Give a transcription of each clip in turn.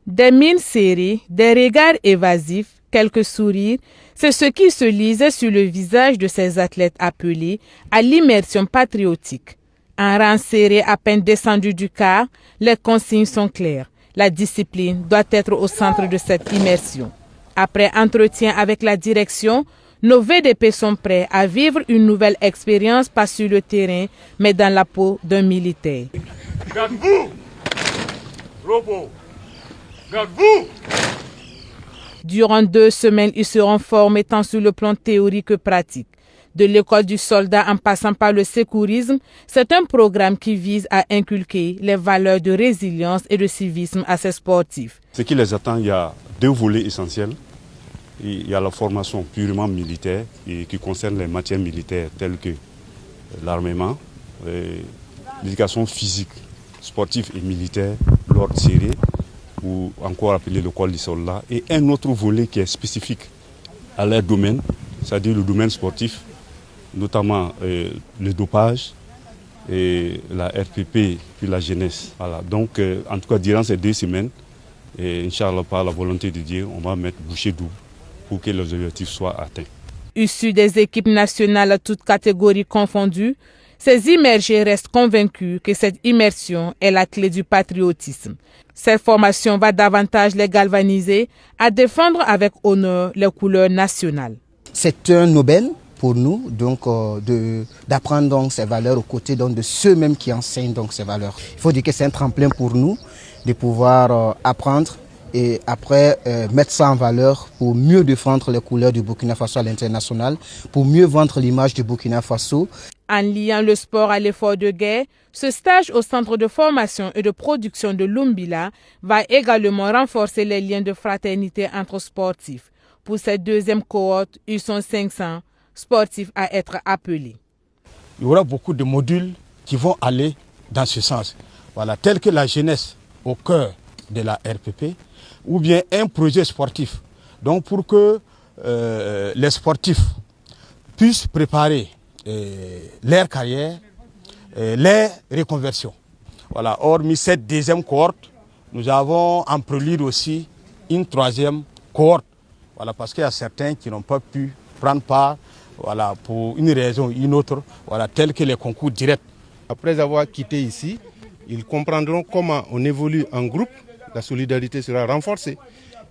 Des mines serrées, des regards évasifs, quelques sourires, c'est ce qui se lisait sur le visage de ces athlètes appelés à l'immersion patriotique. En rang serré à peine descendu du car, les consignes sont claires. La discipline doit être au centre de cette immersion. Après entretien avec la direction, nos VDP sont prêts à vivre une nouvelle expérience, pas sur le terrain, mais dans la peau d'un militaire. Garde-vous! Robot! Garde-vous! Durant 2 semaines, ils seront formés tant sur le plan théorique que pratique. De l'école du soldat en passant par le secourisme, c'est un programme qui vise à inculquer les valeurs de résilience et de civisme à ces sportifs. Ce qui les attend, il y a 2 volets essentiels. Il y a la formation purement militaire qui concerne les matières militaires telles que l'armement, l'éducation physique, sportive et militaire, l'ordre serré, ou encore appelé l'école du soldat, et un autre volet qui est spécifique à leur domaine, c'est-à-dire le domaine sportif, notamment le dopage, et la RPP, puis la jeunesse. Voilà. Donc, en tout cas, durant ces 2 semaines, et Inch'Allah, par la volonté de Dieu, on va mettre bouchée double pour que les objectifs soient atteints. Issus des équipes nationales toutes catégories confondues, ces immergés restent convaincus que cette immersion est la clé du patriotisme. Cette formation va davantage les galvaniser à défendre avec honneur les couleurs nationales. C'est un Nobel pour nous donc d'apprendre donc ces valeurs aux côtés donc de ceux mêmes qui enseignent donc ces valeurs. Il faut dire que c'est un tremplin pour nous de pouvoir apprendre et après mettre ça en valeur pour mieux défendre les couleurs du Burkina Faso à l'international, pour mieux vendre l'image du Burkina Faso. En liant le sport à l'effort de guerre, ce stage au centre de formation et de production de Lumbila va également renforcer les liens de fraternité entre sportifs. Pour cette 2e cohorte, ils sont 500 sportifs à être appelés. Il y aura beaucoup de modules qui vont aller dans ce sens. Voilà, tel que la jeunesse au cœur de la RPP, ou bien un projet sportif. Donc pour que les sportifs puissent préparer leur carrière, leur reconversion. Voilà. Hormis cette 2e cohorte, nous avons en prélude aussi une 3e cohorte. Voilà, parce qu'il y a certains qui n'ont pas pu prendre part, voilà, pour une raison ou une autre, voilà, tels que les concours directs. Après avoir quitté ici, ils comprendront comment on évolue en groupe, la solidarité sera renforcée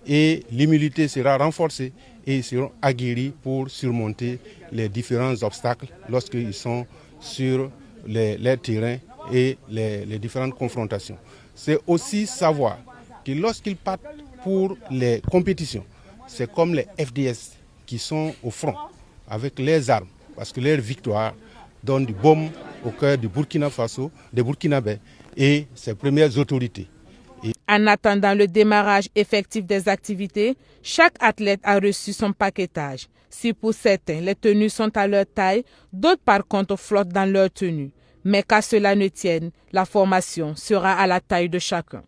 et l'humilité sera renforcée et ils seront aguerris pour surmonter les différents obstacles lorsqu'ils sont sur les terrains et les différentes confrontations. C'est aussi savoir que lorsqu'ils partent pour les compétitions, c'est comme les FDS qui sont au front avec leurs armes, parce que leur victoire donne du baume au cœur du Burkina Faso, des Burkinabés et ses premières autorités. En attendant le démarrage effectif des activités, chaque athlète a reçu son paquetage. Si pour certains, les tenues sont à leur taille, d'autres par contre flottent dans leur tenue. Mais qu'à cela ne tienne, la formation sera à la taille de chacun.